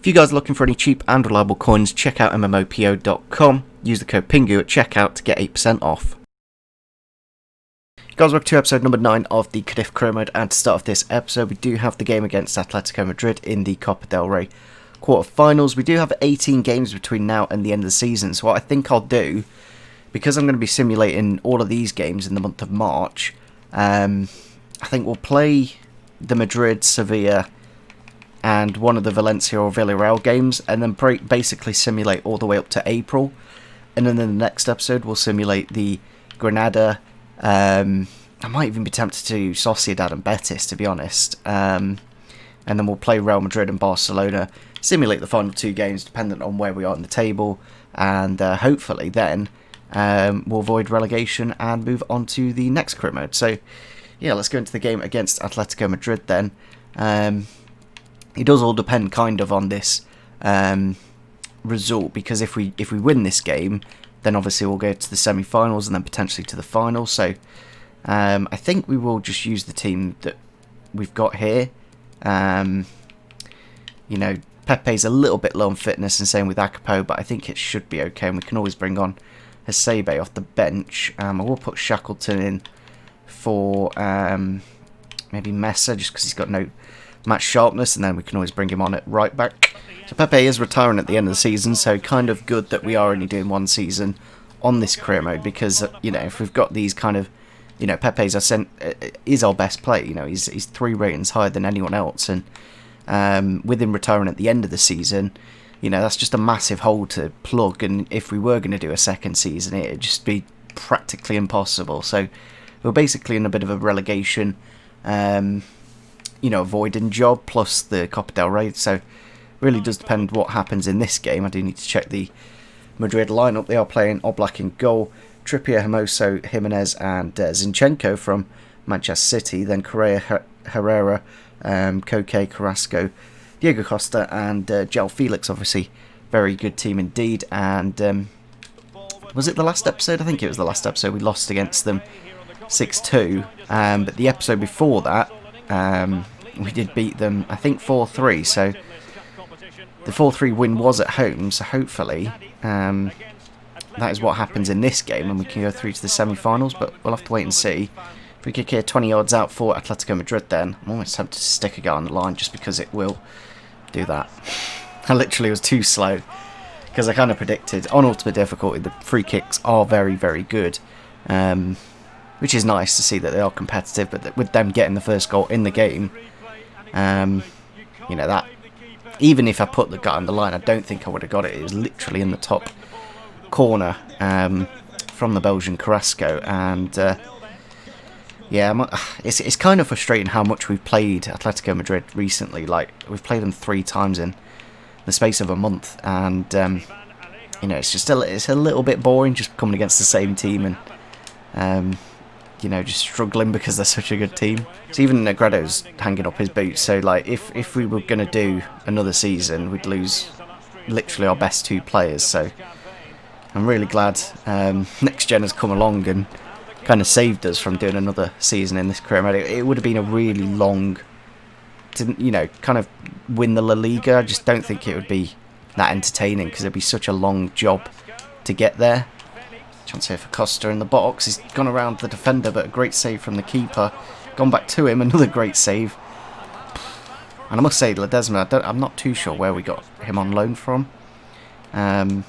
If you guys are looking for any cheap and reliable coins, check out MMOPO.com. Use the code PINGU at checkout to get 8% off. Guys, welcome to episode number 9 of the Cadiz career mode, and to start off this episode we do have the game against Atletico Madrid in the Copa del Rey quarterfinals. We do have 18 games between now and the end of the season, so what I think I'll do, because I'm going to be simulating all of these games in the month of March, I think we'll play the Madrid, Sevilla and one of the Valencia or Villarreal games, and then basically simulate all the way up to April, and then in the next episode we'll simulate the Granada, I might even be tempted to do Sociedad and Betis, to be honest, and then we'll play Real Madrid and Barcelona, simulate the final 2 games dependent on where we are in the table, and hopefully then we'll avoid relegation and move on to the next career mode. So yeah, let's go into the game against Atletico Madrid then. It does all depend kind of on this result, because if we win this game, then obviously we'll go to the semi-finals and then potentially to the final. So I think we will just use the team that we've got here. You know, Pepe's a little bit low on fitness, and same with Akapo, but I think it should be okay, and we can always bring on Hasebe off the bench. I will put Shackleton in for maybe Mesa, just because he's got no match sharpness, and then we can always bring him on at right back. So Pepe is retiring at the end of the season, so kind of good that we are only doing 1 season on this career mode, because you know, if we've got these kind of, you know, Pepe's is our best player, you know, he's 3 ratings higher than anyone else, and with him retiring at the end of the season, you know, that's just a massive hole to plug, and if we were going to do a second season, it'd just be practically impossible. So we're basically in a bit of a relegation you know, avoiding job, plus the Copa del Rey, so really does depend what happens in this game. I do need to check the Madrid lineup. They are playing Oblak in goal, Trippier, Hermoso, Jimenez and Zinchenko from Manchester City, then Correa, Herrera, Koke, Carrasco, Diego Costa and João Felix. Obviously very good team indeed, and was it the last episode? I think it was the last episode we lost against them 6-2, but the episode before that we did beat them, I think 4-3, so the 4-3 win was at home, so hopefully that is what happens in this game and we can go through to the semi-finals, but we'll have to wait and see. Free kick here, 20 yards out for Atletico Madrid then. I'm almost tempted to stick a guy on the line just because it will do that. I literally was too slow, because I kind of predicted on ultimate difficulty the free kicks are very, very good. Which is nice to see that they are competitive, but with them getting the first goal in the game, you know, that even if I put the guy on the line, I don't think I would have got it. It was literally in the top corner from the Belgian Carrasco, and yeah, it's kind of frustrating how much we've played Atletico Madrid recently. Like, we've played them 3 times in the space of a month, and you know, it's a little bit boring just coming against the same team and you know, just struggling because they're such a good team. So even Negredo's hanging up his boots, so like if we were going to do another season, we'd lose literally our best 2 players. So I'm really glad Next Gen has come along and kind of saved us from doing another season in this career mode. It would have been a really long, you know, kind of win the La Liga. I just don't think it would be that entertaining, because it'd be such a long job to get there. Chance here for Costa in the box. He's gone around the defender, but a great save from the keeper. Gone back to him, another great save. And I must say, Ledesma, I'm not too sure where we got him on loan from. Yeah,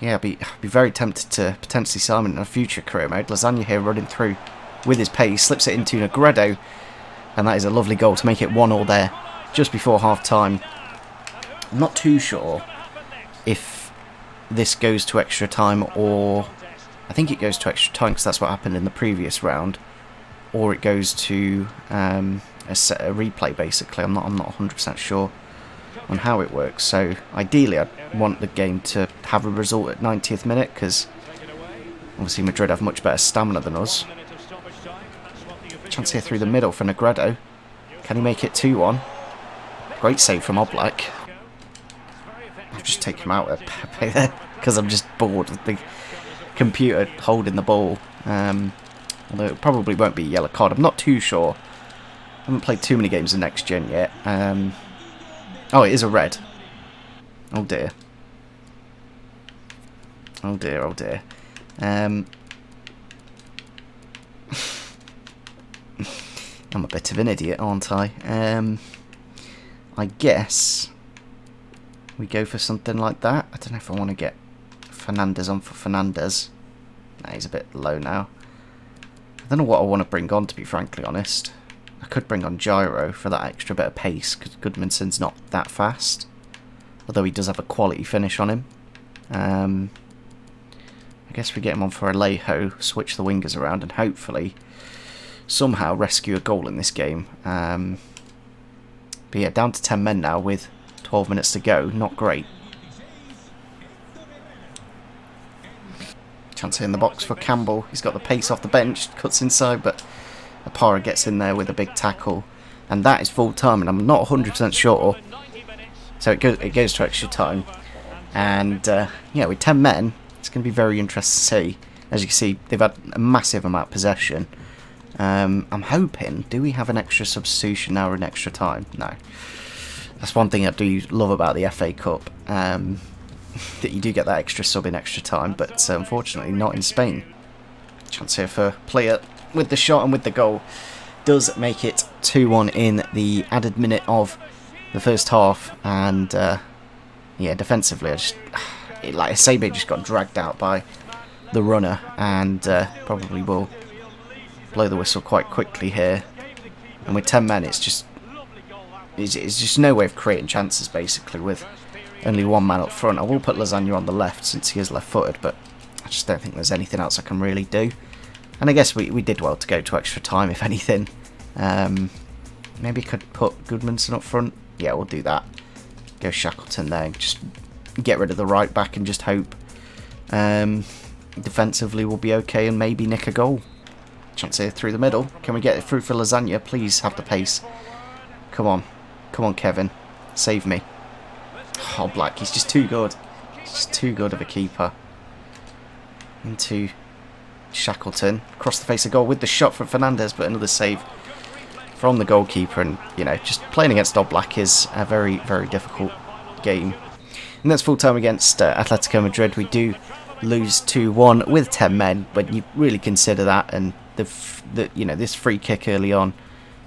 I'd be very tempted to potentially sign him in a future career mode. Lasagna here running through with his pace, slips it into Negredo, and that is a lovely goal to make it 1-1 there just before half time. I'm not too sure if this goes to extra time, or I think it goes to extra time because that's what happened in the previous round, or it goes to a replay basically. I'm not 100% sure on how it works. So ideally I'd want the game to have a result at 90th minute, because obviously Madrid have much better stamina than us. Chance here through the middle for Negredo. Can he make it 2-1? Great save from Oblak. I've just taken him out of Pepe there because I'm just bored with the computer holding the ball. Although it probably won't be a yellow card. I'm not too sure. I haven't played too many games of Next Gen yet. Oh, it is a red. Oh dear. Oh dear, oh dear. I'm a bit of an idiot, aren't I? I guess we go for something like that. I don't know if I want to get Fernandez on for Fernandez. Nah, he's a bit low now. I don't know what I want to bring on, to be frankly honest. I could bring on Gyro for that extra bit of pace, because Goodmanson's not that fast. Although he does have a quality finish on him. I guess we get him on for Alejo, switch the wingers around, and hopefully somehow rescue a goal in this game. But yeah, down to 10 men now with 12 minutes to go. Not great. Chance here in the box for Campbell. He's got the pace off the bench, cuts inside, but Apara gets in there with a big tackle. And that is full time, and I'm not 100% sure. So it goes to extra time. And yeah, with 10 men, it's going to be very interesting to see. As you can see, they've had a massive amount of possession. I'm hoping, do we have an extra substitution now or an extra time? No. That's one thing I do love about the FA Cup, that you do get that extra sub in extra time, but unfortunately not in Spain. Chance here for player with the shot and with the goal. Does make it 2-1 in the added minute of the first half, and yeah, defensively, like Sebe just got dragged out by the runner, and probably will blow the whistle quite quickly here. And with 10 men, it's just no way of creating chances basically with only one man up front. I will put Lasagna on the left since he is left-footed, but I just don't think there's anything else I can really do. And I guess we did well to go to extra time, if anything. Maybe could put Goodmanson up front. Yeah, we'll do that. Go Shackleton there and just get rid of the right back and just hope defensively we'll be okay and maybe nick a goal. Chance here through the middle. Can we get it through for Lasagna? Please have the pace. Come on. Come on, Kevin. Save me. Oh, Black. He's just too good. He's just too good of a keeper. Into Shackleton. Across the face of goal with the shot from Fernandez, but another save from the goalkeeper. And, you know, just playing against Old Black is a very, very difficult game. And that's full time against Atletico Madrid. We do lose 2-1 with 10 men, but you really consider that, and you know, this free kick early on.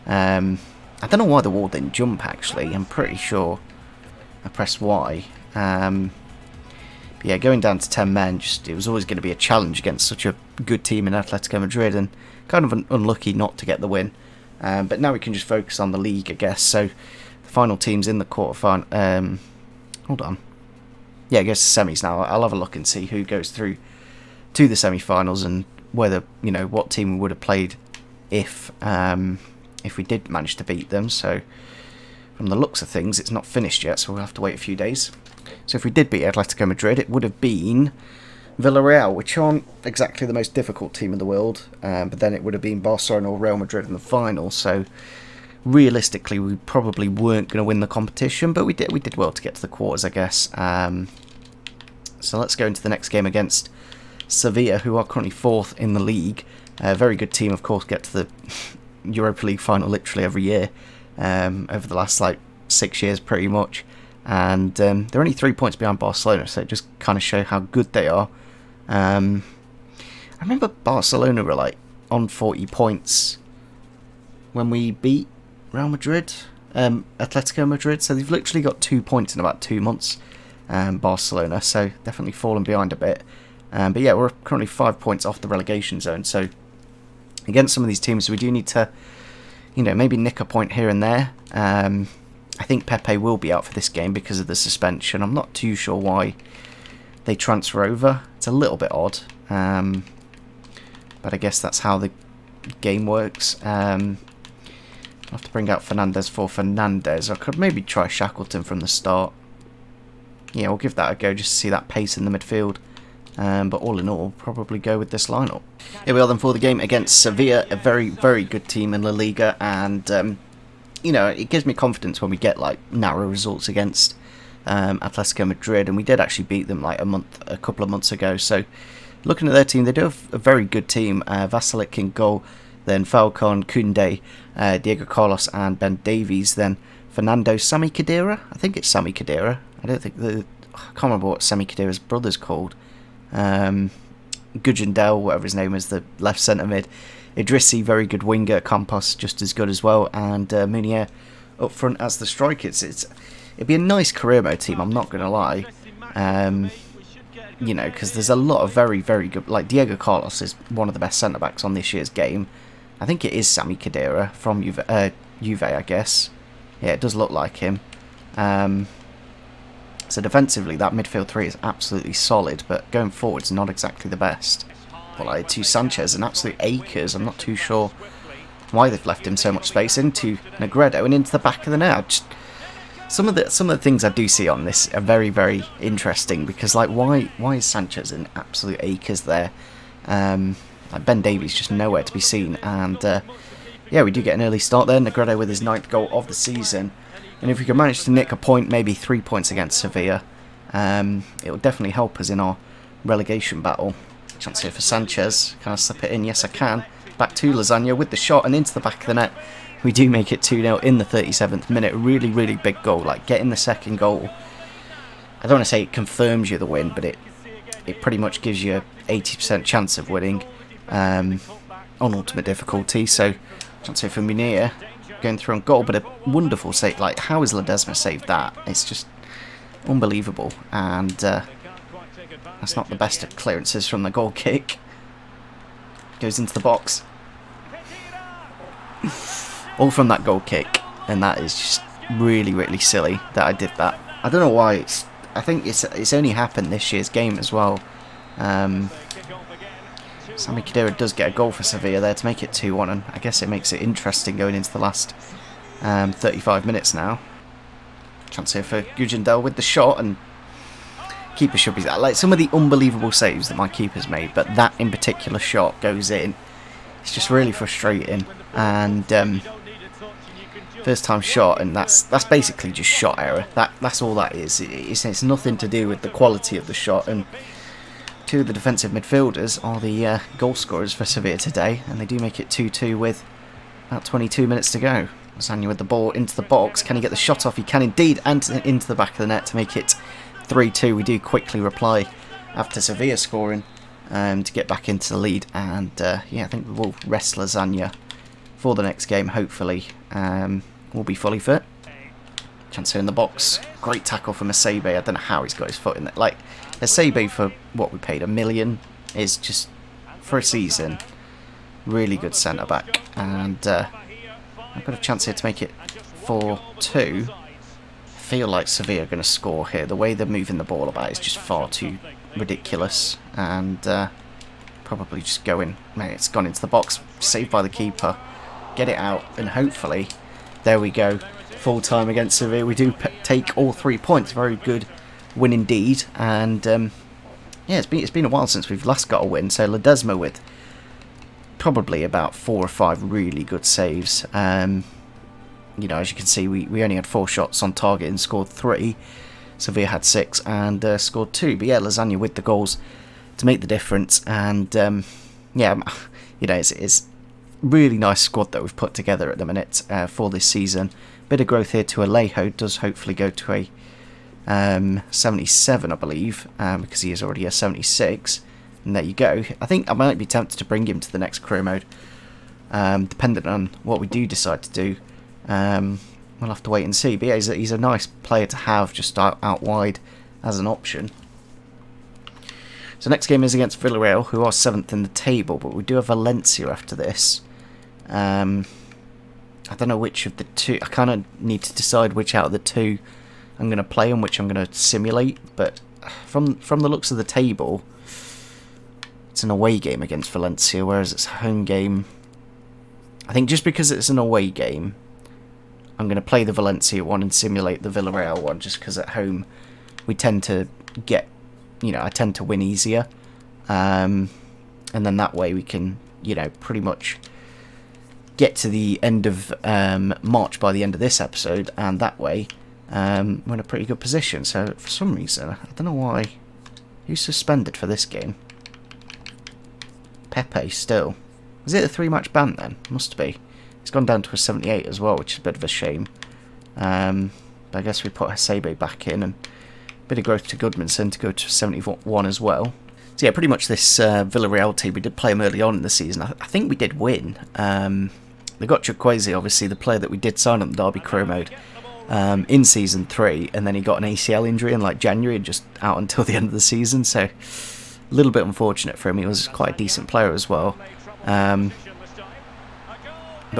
I don't know why the wall didn't jump, actually. I'm pretty sure I pressed Y. But yeah, going down to 10 men, it was always going to be a challenge against such a good team in Atletico Madrid, and kind of unlucky not to get the win. But now we can just focus on the league, I guess. So the final team's in the quarterfinal. Hold on. Yeah, it goes to semis now. I'll have a look and see who goes through to the semi-finals and whether, you know, what team we would have played if we did manage to beat them. So from the looks of things, it's not finished yet, so we'll have to wait a few days. So if we did beat Atletico Madrid, it would have been Villarreal, which aren't exactly the most difficult team in the world, but then it would have been Barcelona or Real Madrid in the final. So realistically, we probably weren't going to win the competition, but we did well to get to the quarters, I guess. So let's go into the next game against Sevilla, who are currently 4th in the league. A very good team, of course, get to the Europa League final literally every year over the last 6 years pretty much, and they're only 3 points behind Barcelona, so it just kind of show how good they are. I remember Barcelona were on 40 points when we beat Real Madrid, Atletico Madrid, so they've literally got 2 points in about 2 months, Barcelona, so definitely fallen behind a bit. But yeah, we're currently 5 points off the relegation zone, so against some of these teams we do need to, you know, maybe nick a point here and there. I think Pepe will be out for this game because of the suspension. I'm not too sure why they transfer over. It's a little bit odd, but I guess that's how the game works. I'll have to bring out Fernandez for Fernandez. I could maybe try Shackleton from the start. Yeah, we'll give that a go just to see that pace in the midfield. But all in all, probably go with this lineup. Here we are then for the game against Sevilla, a very, very good team in La Liga, and you know, it gives me confidence when we get narrow results against Atletico Madrid, and we did actually beat them a couple of months ago. So looking at their team, they do have a very good team. Vasilic in goal, then Falcon, Koundé, Diego Carlos and Ben Davies, then Fernando Sami Khedira. I think it's Sami Khedira. I can't remember what Sami Khedira's brother's called. Gudjandel, whatever his name is, the left centre mid. Idrissi, very good winger. Campos, just as good as well. And Munier up front as the strikers. It'd be a nice career mode team, I'm not going to lie. You know, because there's a lot of very, very good... Like, Diego Carlos is one of the best centre-backs on this year's game. I think it is Sami Khedira from Juve, I guess. Yeah, it does look like him. So defensively, that midfield three is absolutely solid, but going forward, it's not exactly the best. But like to Sanchez and absolute acres, I'm not too sure why they've left him so much space into Negredo and into the back of the net. Some of the things I do see on this are very, very interesting because like why is Sanchez in absolute acres there? Like Ben Davies just nowhere to be seen, and yeah, we do get an early start there. Negredo with his 9th goal of the season. And if we can manage to nick a point, maybe 3 points against Sevilla, it will definitely help us in our relegation battle. Chance here for Sanchez. Can I slip it in? Yes, I can. Back to Lasagna with the shot and into the back of the net. We do make it 2-0 in the 37th minute. Really, really big goal. Like, getting the second goal, I don't want to say it confirms you the win, but it pretty much gives you an 80% chance of winning on ultimate difficulty. So, chance here for Munir. Going through on goal, but a wonderful save. Like, how has Ledesma saved that? It's just unbelievable. And that's not the best of clearances from the goal kick. Goes into the box. All from that goal kick, and that is just really, really silly that I did that. I don't know why. I think it's only happened this year's game as well. Sami Khedira does get a goal for Sevilla there to make it 2-1, and I guess it makes it interesting going into the last 35 minutes now. Chance here for Gudjandel with the shot, and keeper should be like some of the unbelievable saves that my keeper's made, but that in particular shot goes in. It's just really frustrating, and first time shot, and that's basically just shot error. That's all that is. It's nothing to do with the quality of the shot, and two of the defensive midfielders are the goal scorers for Sevilla today, and they do make it 2-2 with about 22 minutes to go. Lasagna with the ball into the box. Can he get the shot off? He can indeed, and into the back of the net to make it 3-2. We do quickly reply after Sevilla scoring to get back into the lead, and yeah, I think we will rest Lasagna for the next game. Hopefully, we'll be fully fit. Chance here in the box. Great tackle from Mesebe. I don't know how he's got his foot in there. Like, Mesebe for what we paid, $1 million, is just, for a season, really good centre back. And I've got a chance here to make it 4-2. I feel like Sevilla are going to score here. The way they're moving the ball about is just far too ridiculous. And probably just going. Man, it's gone into the box. Saved by the keeper. Get it out, and hopefully, there we go. Full time against Sevilla. We do take all 3 points. Very good win indeed. And yeah, it's been a while since we've last got a win. So Ledesma with probably about 4 or 5 really good saves. You know, as you can see, we only had 4 shots on target and scored 3. Sevilla had 6 and scored 2. But yeah, Lasagna with the goals to make the difference. And yeah, you know, it's really nice squad that we've put together at the minute for this season. Bit of growth here to Alejo. Does hopefully go to a 77, I believe, because he is already a 76. And there you go. I think I might be tempted to bring him to the next career mode, depending on what we do decide to do. We'll have to wait and see. But yeah, he's a nice player to have just out wide as an option. So next game is against Villarreal, who are 7th in the table, but we do have Valencia after this. I don't know which of the two. I kind of need to decide which out of the two I'm going to play and which I'm going to simulate. But from the looks of the table, it's an away game against Valencia, whereas it's a home game. I think just because it's an away game, I'm going to play the Valencia one and simulate the Villarreal one, just because at home we tend to get, you know, I tend to win easier. And then that way we can, you know, pretty much get to the end of March by the end of this episode, and that way we're in a pretty good position. So for some reason, I don't know why, who's suspended for this game? Pepe still. Is it a 3-match ban then? Must be. It's gone down to a 78 as well, which is a bit of a shame. But I guess we put Hasebe back in, and a bit of growth to Goodmanson to go to 71 as well. So yeah, pretty much this Villarreal team, we did play them early on in the season. I think we did win. They got Chukwueze, obviously the player that we did sign on the Derby career mode, in Season 3, and then he got an ACL injury in like January and just out until the end of the season, so a little bit unfortunate for him. He was quite a decent player as well. But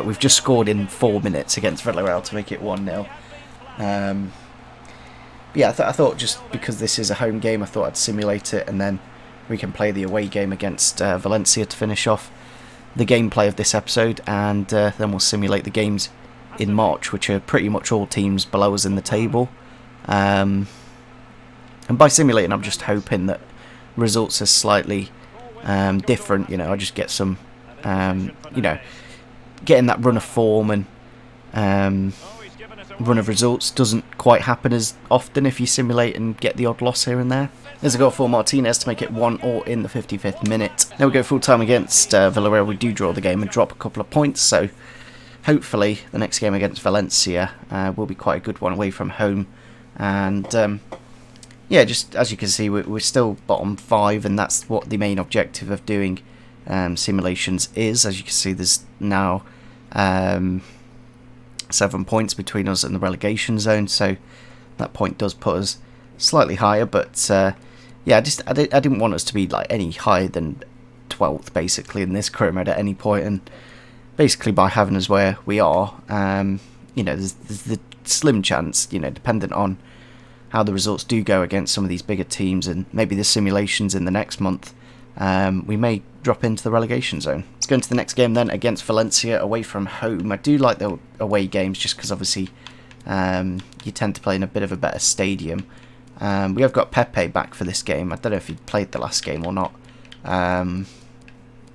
we've just scored in 4 minutes against Villarreal to make it 1-0. Yeah, I thought just because this is a home game, I thought I'd simulate it, and then we can play the away game against Valencia to finish off the gameplay of this episode, and then we'll simulate the games in March, which are pretty much all teams below us in the table. And by simulating, I'm just hoping that results are slightly different. You know, I just get some, you know, getting that run of form and run of results doesn't quite happen as often if you simulate and get the odd loss here and there. There's a goal for Martinez to make it 1-1 in the 55th minute. Now we go full time against Villarreal. We do draw the game and drop a couple of points, so hopefully the next game against Valencia will be quite a good one away from home. And yeah, just as you can see, we're still bottom 5, and that's what the main objective of doing simulations is. As you can see, there's now 7 points between us and the relegation zone, so that point does put us slightly higher. But yeah, I didn't want us to be like any higher than 12th basically in this career mode at any point, and basically by having us where we are, you know, there's the slim chance, you know, dependent on how the results do go against some of these bigger teams and maybe the simulations in the next month, we may drop into the relegation zone. Let's go into the next game then against Valencia away from home. I do like the away games just because obviously you tend to play in a bit of a better stadium. We have got Pepe back for this game. I don't know if he played the last game or not.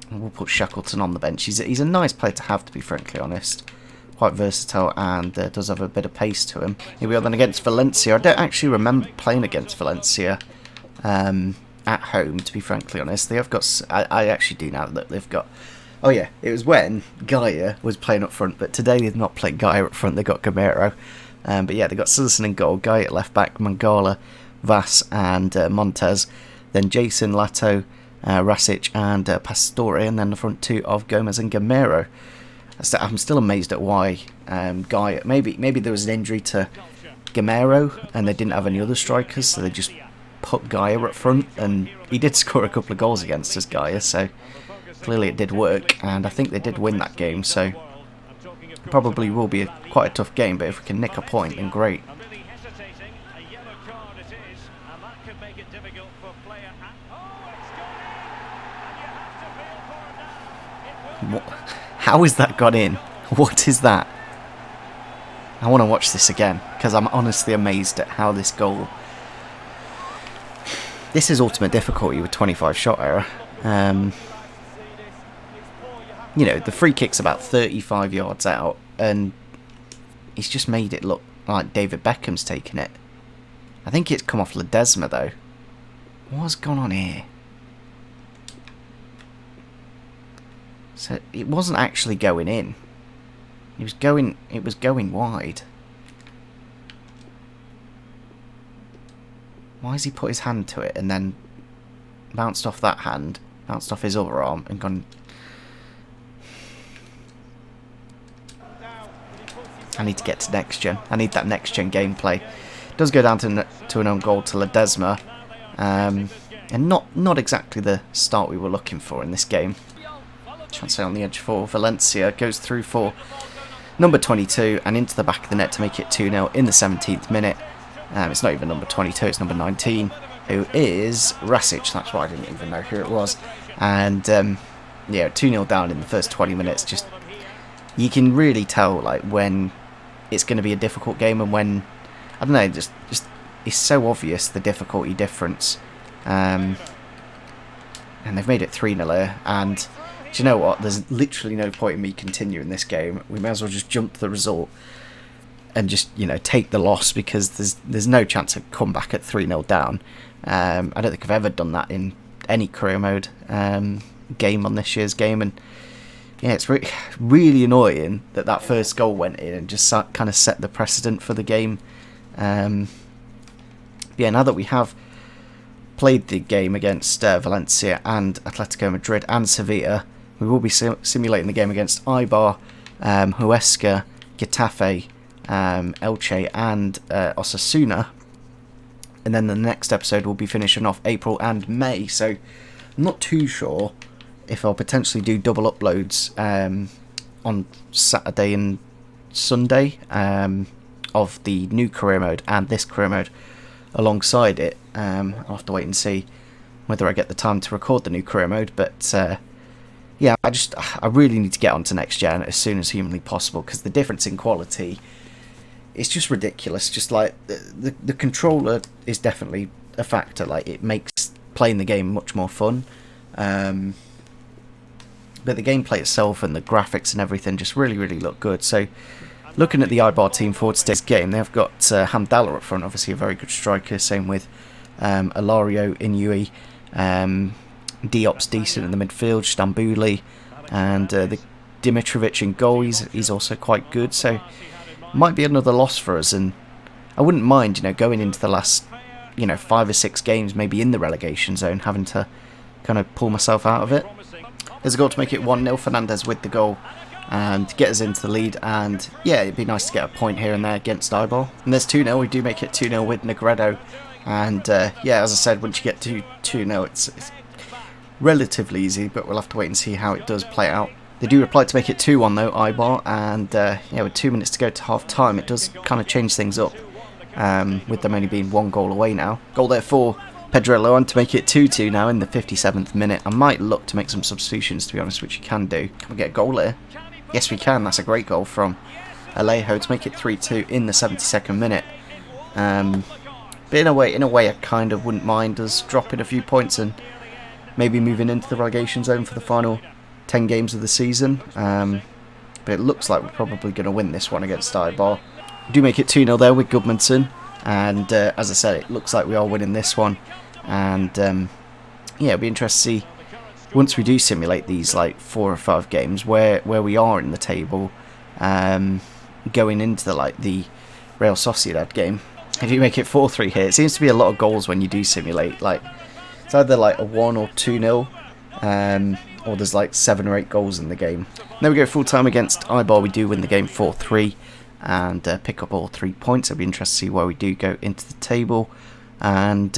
We'll put Shackleton on the bench. He's a nice player to have, to be frankly honest. Quite versatile and does have a bit of pace to him. Here we are then against Valencia. I don't actually remember playing against Valencia at home, to be frankly honest. They have got... I actually do now that they've got... Oh yeah, it was when Gaia was playing up front, but today they've not played Gaia up front. They've got Gamero. But yeah, they've got Citizen in goal, Gaia at left back, Mangala, Vas and Montez. Then Jason, Lato, Rasic and Pastore, and then the front two of Gomez and Gamero. I'm still amazed at why Gaia... Maybe there was an injury to Gamero and they didn't have any other strikers, so they just put Gaia up front, and he did score a couple of goals against us, Gaia, so clearly it did work, and I think they did win that game, so probably will be quite a tough game, but if we can nick a point, then great. How is that gone in? What is that? I want to watch this again, because I'm honestly amazed at how this goal... This is ultimate difficulty with 25 shot error. You know, the free kick's about 35 yards out, and he's just made it look like David Beckham's taken it. I think it's come off Ledesma, though. What's gone on here? So it wasn't actually going in. It was going wide. Why has he put his hand to it and then bounced off that hand, bounced off his other arm and gone... I need to get to next gen. I need that next gen gameplay. It does go down to an own goal to Ledesma. And not exactly the start we were looking for in this game. Chance on the edge for Valencia, goes through for number 22 and into the back of the net to make it 2-0 in the 17th minute. It's not even number 22, it's number 19, who is Rasic. That's why I didn't even know who it was. And yeah, 2-0 down in the first 20 minutes. Just, you can really tell like when it's going to be a difficult game and when, I don't know, just it's so obvious the difficulty difference. And they've made it 3-0 here, and do you know what? There's literally no point in me continuing this game. We may as well just jump to the result and just, you know, take the loss, because there's no chance of come back at 3-0 down. I don't think I've ever done that in any career mode game on this year's game, and yeah, it's really annoying that first goal went in and just kind of set the precedent for the game. Yeah, now that we have played the game against Valencia and Atletico Madrid and Sevilla, we will be simulating the game against Eibar, Huesca, Getafe, Elche and Osasuna. And then the next episode will be finishing off April and May. So I'm not too sure if I'll potentially do double uploads on Saturday and Sunday of the new career mode and this career mode alongside it. I'll have to wait and see whether I get the time to record the new career mode. But yeah, I really need to get onto next gen as soon as humanly possible, because the difference in quality, it's just ridiculous. Just like the controller is definitely a factor. Like, it makes playing the game much more fun. But the gameplay itself and the graphics and everything just really, really look good. So, looking at the Eibar team for today's game, they've got Hamdallah up front, obviously a very good striker. Same with Ilario Inui. Diop's decent in the midfield, Stambouli, and the Dimitrovic in goal. He's also quite good. So, might be another loss for us, and I wouldn't mind, going into the last, 5 or 6 games, maybe in the relegation zone, having to kind of pull myself out of it. There's a goal to make it 1-0. Fernandez with the goal and to get us into the lead, and yeah, it'd be nice to get a point here and there against Eibar. And there's 2-0. We do make it 2-0 with Negredo, and yeah, as I said, once you get to 2-0, it's relatively easy, but we'll have to wait and see how it does play out. They do reply to make it 2-1 though, Eibar, and yeah, with 2 minutes to go to half time, it does kind of change things up, with them only being 1 goal away now. Goal there for Pedrillo, on to make it 2-2 now in the 57th minute. I might look to make some substitutions, to be honest, which you can do. Can we get a goal here? Yes, we can. That's a great goal from Alejo to make it 3-2 in the 72nd minute. But in a way, I kind of wouldn't mind us dropping a few points and maybe moving into the relegation zone for the final 10 games of the season. But it looks like we're probably going to win this one against Eibar. We do make it 2-0 there with Gudmundsson. And as I said, it looks like we are winning this one. And yeah, it'll be interesting to see, once we do simulate these like 4 or 5 games, where we are in the table, going into the Real Sociedad game. If you make it 4-3 here, it seems to be a lot of goals when you do simulate. Like, it's either like a 1 or 2-0, or there's like 7 or 8 goals in the game. Then we go full time against Eibar. We do win the game 4-3 and pick up all 3 points. It'll be interesting to see where we do go into the table. And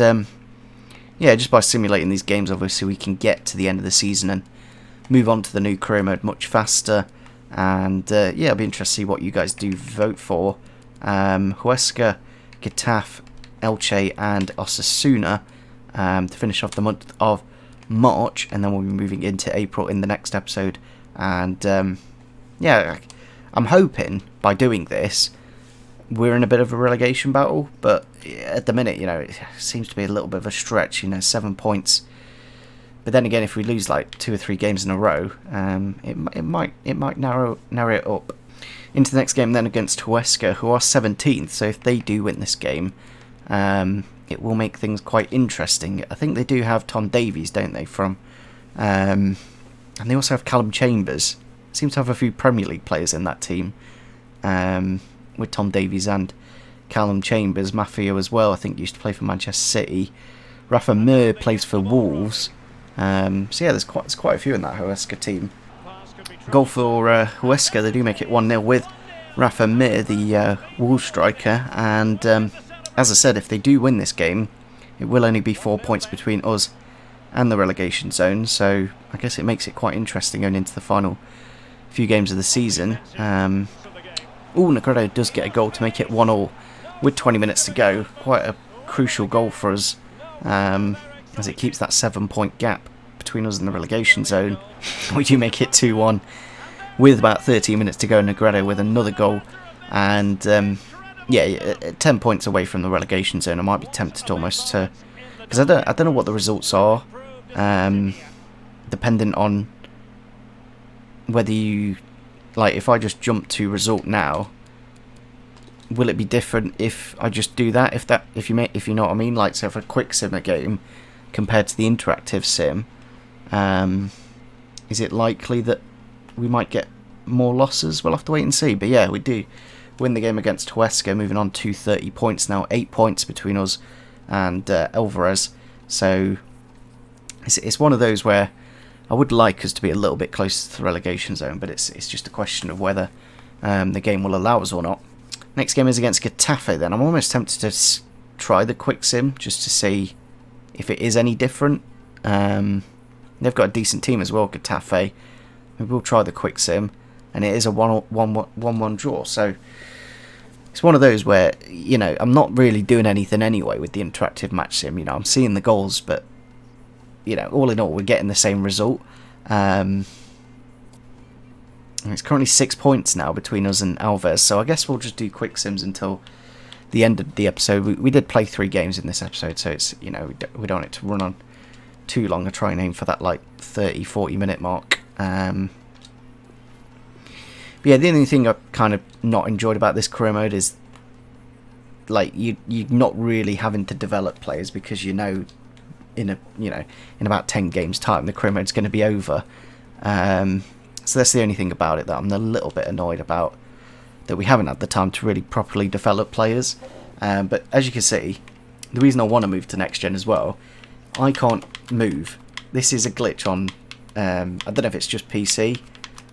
yeah, just by simulating these games, obviously we can get to the end of the season and move on to the new career mode much faster. And yeah, it'll be interesting to see what you guys do vote for. Huesca, Getafe, Elche and Osasuna to finish off the month of March, and then we'll be moving into April in the next episode. And yeah, I'm hoping by doing this we're in a bit of a relegation battle, but at the minute, it seems to be a little bit of a stretch, 7 points. But then again, if we lose like 2 or 3 games in a row, it might narrow it up. Into the next game then against Huesca, who are 17th, so if they do win this game, it will make things quite interesting. I think they do have Tom Davies, don't they, and they also have Callum Chambers. Seem to have a few Premier League players in that team, with Tom Davies and Callum Chambers. Mafia as well, I think, used to play for Manchester City. Rafa Mir plays for Wolves. So yeah, there's quite a few in that Huesca team. Goal for Huesca, they do make it 1-0 with Rafa Mir, the Wolves striker. And as I said, if they do win this game, it will only be 4 points between us and the relegation zone. So I guess it makes it quite interesting going into the final few games of the season. Negredo does get a goal to make it 1-1 with 20 minutes to go. Quite a crucial goal for us, as it keeps that 7-point gap between us and the relegation zone. We do make it 2-1 with about 13 minutes to go. Negredo with another goal, and yeah, 10 points away from the relegation zone. I might be tempted almost to, because I don't know what the results are, dependent on whether you, like, if I just jump to result now, will it be different if I just do that? If you know what I mean? Like, so for a quick sim a game compared to the interactive sim, is it likely that we might get more losses. We'll have to wait and see. But yeah, we do win the game against Huesca, moving on to 30 points now. 8 points between us and Alvarez. So it's one of those where I would like us to be a little bit closer to the relegation zone, but it's just a question of whether the game will allow us or not. Next game is against Getafe then. I'm almost tempted to try the quick sim just to see if it is any different. They've got a decent team as well, Getafe. We will try the quick sim, and it is a 1-1 draw. So it's one of those where, you know, I'm not really doing anything anyway with the interactive match sim. You know, I'm seeing the goals, but, you know, all in all, we're getting the same result. And it's currently 6 points now between us and Alves, so I guess we'll just do quick sims until the end of the episode. We did play 3 games in this episode, so it's, you know, we don't want it to run on too long. I try and aim for that like 30-40 minute mark. But yeah, the only thing I've kind of not enjoyed about this career mode is like you're not really having to develop players, because you know in about 10 games time the career mode's going to be over. So that's the only thing about it that I'm a little bit annoyed about, that we haven't had the time to really properly develop players. But as you can see, the reason I want to move to next gen as well, I can't move. This is a glitch on, I don't know if it's just PC,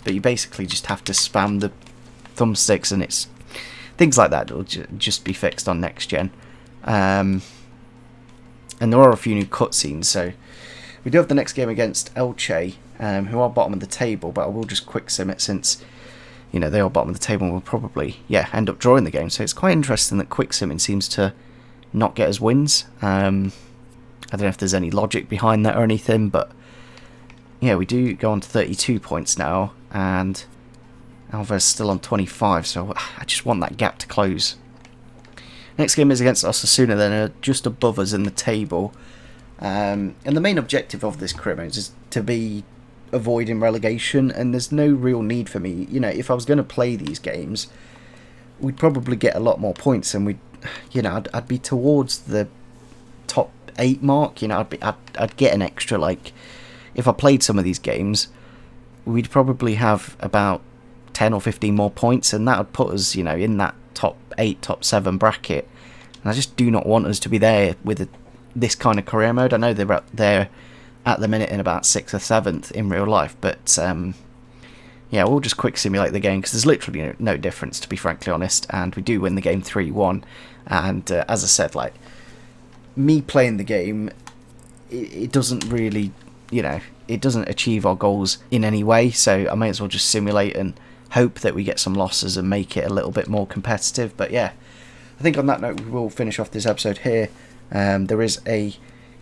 but you basically just have to spam the thumbsticks, and it's things like that will just be fixed on next gen. And there are a few new cutscenes, so we do have the next game against Elche, who are bottom of the table, but I will just quick sim it since, you know, they are bottom of the table and will probably, yeah, end up drawing the game. So it's quite interesting that quick simming seems to not get us wins. I don't know if there's any logic behind that or anything, but yeah, we do go on to 32 points now, and Alvarez still on 25, so I just want that gap to close. Next game is against Osasuna, then, just above us in the table. And the main objective of this career mode is to be avoiding relegation, and there's no real need for me. You know, if I was going to play these games, we'd probably get a lot more points, and we'd, you know, I'd be towards the top 8 mark. You know, I'd get an extra, like, if I played some of these games, we'd probably have about 10 or 15 more points, and that would put us, you know, in that top 8, top 7 bracket. And I just do not want us to be there with this kind of career mode. I know they're up there at the minute in about 6th or 7th in real life, but yeah, we'll just quick simulate the game, because there's literally no difference, to be frankly honest, and we do win the game 3-1. And as I said, like, me playing the game, it doesn't really, you know, it doesn't achieve our goals in any way, so I may as well just simulate and hope that we get some losses and make it a little bit more competitive. But yeah, I think on that note we will finish off this episode here. There is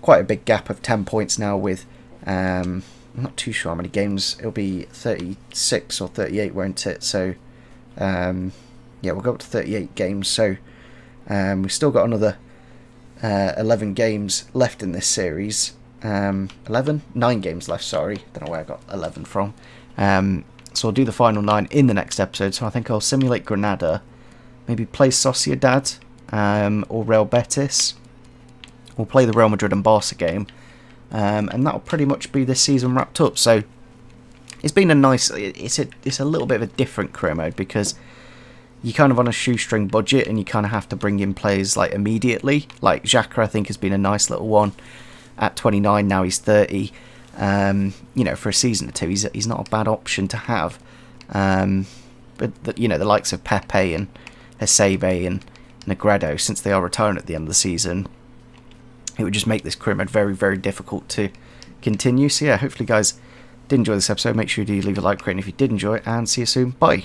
quite a big gap of 10 points now with, I'm not too sure how many games, it'll be 36 or 38, won't it? So yeah, we'll go up to 38 games, so we've still got another 11 games left in this series. 9 games left, sorry, don't know where I got 11 from. So I'll do the final 9 in the next episode. So I think I'll simulate Granada, maybe play Sociedad or Real Betis. We'll play the Real Madrid and Barca game, and that'll pretty much be this season wrapped up. So it's been a nice, it's a little bit of a different career mode, because you're kind of on a shoestring budget and you kind of have to bring in players like immediately. Like Xhaka, I think, has been a nice little one at 29. Now he's 30. You know, for a season or two, he's not a bad option to have. But you know, the likes of Pepe and Hasebe and Negredo, since they are retiring at the end of the season, it would just make this career mode very, very difficult to continue. So yeah, hopefully guys did enjoy this episode. Make sure you do leave a like, and if you did enjoy it, and see you soon. Bye.